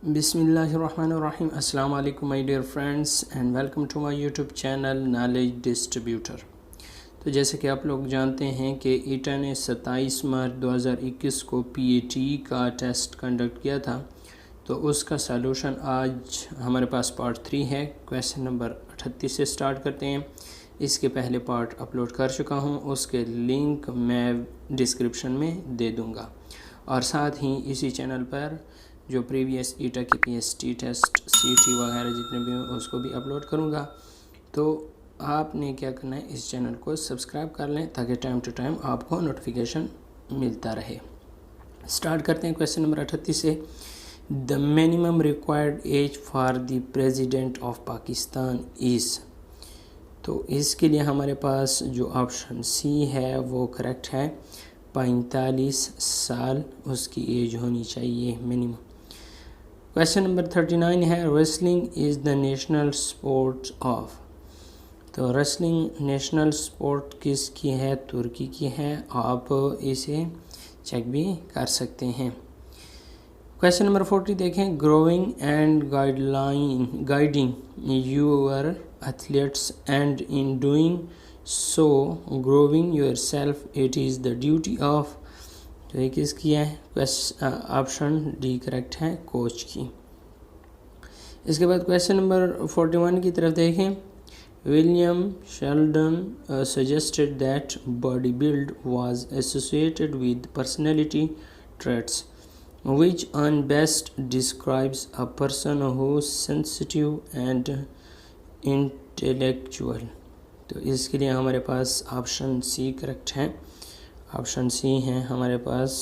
बिस्मिल्लाहिर्रहमानिर्रहीम। अस्सलाम वालेकुम my dear friends and welcome to my YouTube channel knowledge distributor. तो जैसे कि आप लोग जानते हैं कि ईटा ने 27 मार्च 2021 को PATE का टेस्ट कंडक्ट किया था, तो उसका सलूशन आज हमारे पास पार्ट 3 है। क्वेश्चन नंबर 38 से स्टार्ट करते हैं। इसके पहले पार्ट अपलोड कर चुका हूँ, उसके लिंक मैं डिस्क्रिप्शन में दे दूँगा और साथ ही इसी चैनल पर जो प्रीवियस ईटा की PST टेस्ट CT वगैरह जितने भी हैं उसको भी अपलोड करूँगा। तो आपने क्या करना है, इस चैनल को सब्सक्राइब कर लें ताकि टाइम टू टाइम आपको नोटिफिकेशन मिलता रहे। स्टार्ट करते हैं क्वेश्चन नंबर 38 से। The minimum required age for the president of Pakistan is. तो इसके लिए हमारे पास जो ऑप्शन C है वो करेक्ट है। 45 साल उसकी एज होनी चाहिए मिनिमम। क्वेश्चन नंबर 39 है, wrestling is the national sport of. तो रेसलिंग नेशनल स्पोर्ट किसकी है? तुर्की की है। आप इसे चेक भी कर सकते हैं। क्वेश्चन नंबर 40 देखें, growing and guiding your athletes and in doing so growing yourself it is the duty of. तो ये किसकी है? ऑप्शन D करेक्ट है, कोच की। इसके बाद क्वेश्चन नंबर 41 की तरफ देखें। William Sheldon suggested that body build was associated with personality traits which on best describes a person who sensitive and intellectual. तो इसके लिए हमारे पास ऑप्शन C करेक्ट है। ऑप्शन C है हमारे पास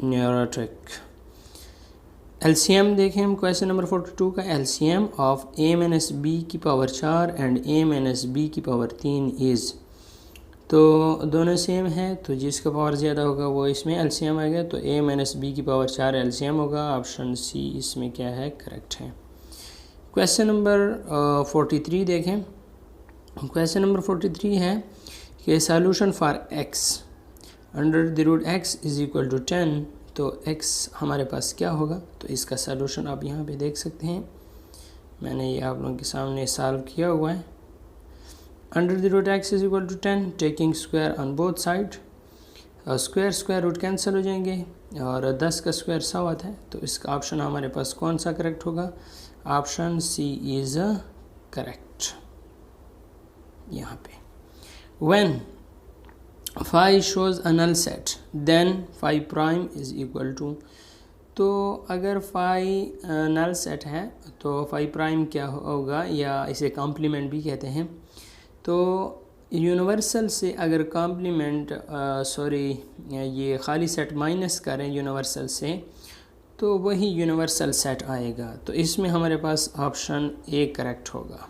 न्यूरोट्रिक। LCM देखें हम क्वेश्चन नंबर 42 का। LCM ऑफ A-B की पावर 4 एंड A-B की पावर 3 इज़। तो दोनों सेम है, तो जिसका पावर ज़्यादा होगा वो इसमें LCM आएगा। तो A-B की पावर 4 LCM होगा। ऑप्शन C इसमें क्या है? करेक्ट है। क्वेश्चन नंबर 43 देखें। क्वेश्चन नंबर 43 है कि solution for x under the root x is equal to 10। तो x हमारे पास क्या होगा? तो इसका सॉल्यूशन आप यहाँ पे देख सकते हैं, मैंने ये आप लोगों के सामने सॉल्व किया हुआ है। Under the root x is equal to 10 taking square on both side. Square root cancel हो जाएंगे और 10 का स्क्वायर 100 आता है। तो इसका ऑप्शन हमारे पास कौन सा करेक्ट होगा? ऑप्शन C इज़ करेक्ट यहाँ पे। When phi shows a null set, then phi prime is equal to। तो अगर phi null set है तो phi prime क्या होगा, या इसे कॉम्प्लीमेंट भी कहते हैं। तो यूनिवर्सल से अगर कॉम्प्लीमेंट ये खाली सेट माइनस करें यूनिवर्सल से, तो वही यूनिवर्सल सेट आएगा। तो इसमें हमारे पास ऑप्शन A करेक्ट होगा।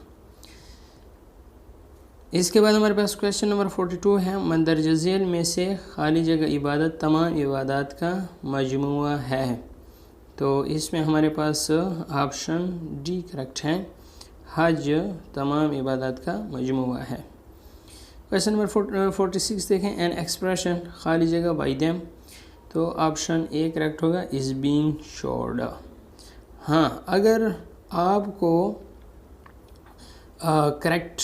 इसके बाद हमारे पास क्वेश्चन नंबर 42 है, मंदरजा झेल में से खाली जगह इबादत तमाम इबादत का मजमुआ है। तो इसमें हमारे पास ऑप्शन D करेक्ट है, हज तमाम इबादत का मजमुआ है। क्वेश्चन नंबर 46 देखें, एन एक्सप्रेशन खाली जगह बाय देम। तो ऑप्शन A करेक्ट होगा, इज़ बीइंग शोर्ड। हाँ, अगर आपको करेक्ट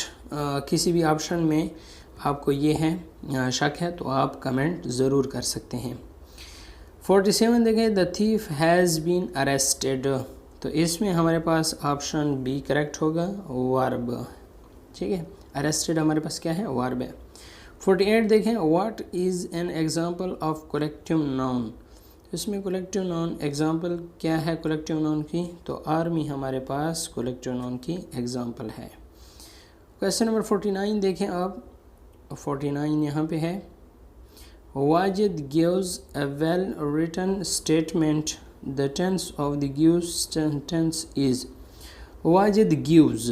किसी भी ऑप्शन में आपको ये है शक है तो आप कमेंट ज़रूर कर सकते हैं। 47 देखें, the thief has been arrested. तो इसमें हमारे पास ऑप्शन B करेक्ट होगा, वर्ब। ठीक है, अरेस्टेड हमारे पास क्या है? वर्ब है। 48 देखें, what is an example of collective noun. इसमें कलेक्टिव नाउन एग्जांपल क्या है कलेक्टिव नाउन की? तो आर्मी हमारे पास कलेक्टिव नाउन की एग्जांपल है। क्वेश्चन नंबर 49 देखें आप। 49 यहाँ पे है, Wajid gives a well written statement the tense of the gives tense is. Wajid gives,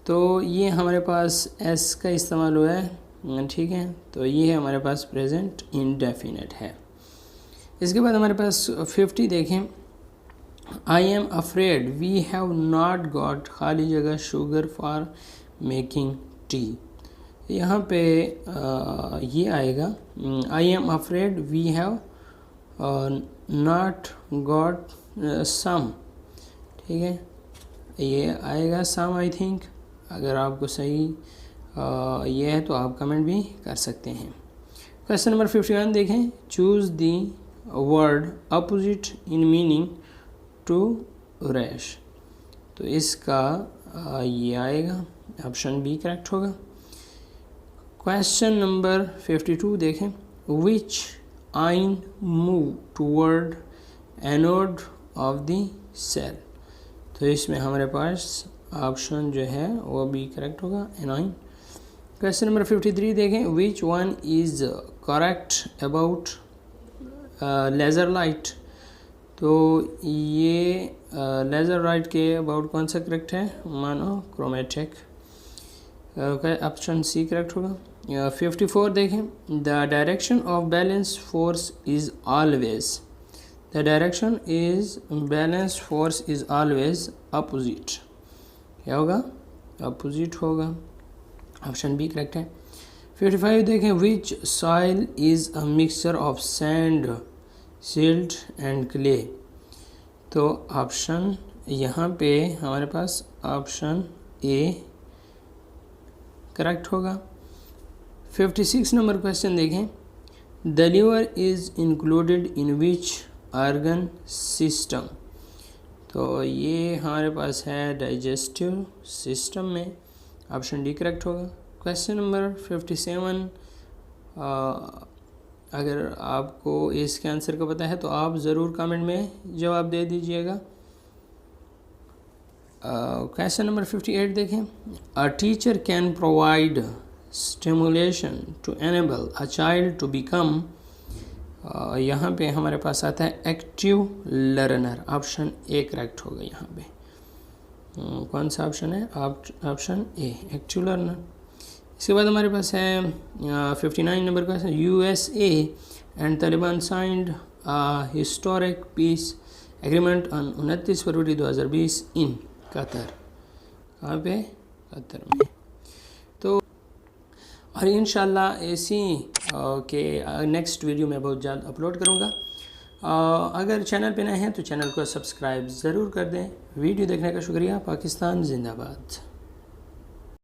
तो ये हमारे पास S का इस्तेमाल हुआ है। ठीक है, तो ये हमारे पास प्रेजेंट इंडेफिनिट है। इसके बाद हमारे पास 50 देखें, I am afraid we have not got खाली जगह शुगर फॉर मेकिंग टी। यहाँ पे ये आएगा, I am afraid we have not got some, ठीक है, ये आएगा सम आई थिंक। अगर आपको सही ये है तो आप कमेंट भी कर सकते हैं। क्वेश्चन नंबर 51 देखें, choose the word opposite in meaning to rash. तो इसका ये आएगा ऑप्शन बी करेक्ट होगा। क्वेश्चन नंबर 52 देखें, which ion move toward anode of the cell. तो इसमें हमारे पास ऑप्शन जो है वो भी करेक्ट होगा, एनाइन। क्वेश्चन नंबर 53 देखें, which one is correct about laser light. तो ये लेज़र लाइट के अबाउट कौन सा करेक्ट है, मोनोक्रोमेटिक, ऑप्शन सी करेक्ट होगा। 54 देखें, the direction of balance force is always, the direction is balance force is always opposite, क्या होगा, अपोजिट होगा, ऑप्शन बी करेक्ट है। 55 देखें, विच soil is a mixture of sand silt and clay. तो option यहाँ पे हमारे पास ऑप्शन ए करेक्ट होगा। 56 नंबर क्वेश्चन देखें, the liver is included in which organ system. तो ये हमारे पास है डाइजेस्टिव सिस्टम में, ऑप्शन डी करेक्ट होगा। क्वेश्चन नंबर 57, अगर आपको इसके आंसर का पता है तो आप ज़रूर कमेंट में जवाब दे दीजिएगा। क्वेश्चन नंबर 58 देखें, a teacher can provide stimulation to enable a child to become, यहाँ पे हमारे पास आता है active learner, option A correct होगा। यहाँ पे कौन सा ऑप्शन है, ऑप्शन ए एक्टिव लर्नर। इसके बाद हमारे पास है 59 नंबर का, USA and Taliban signed historic piece agreement on 29 February 2020 in Qatar. कहाँ पे, कतर में। तो और इंशाल्लाह ऐसी के नेक्स्ट वीडियो में बहुत जल्द अपलोड करूँगा। अगर चैनल पे नए हैं तो चैनल को सब्सक्राइब ज़रूर कर दें। वीडियो देखने का शुक्रिया। पाकिस्तान जिंदाबाद।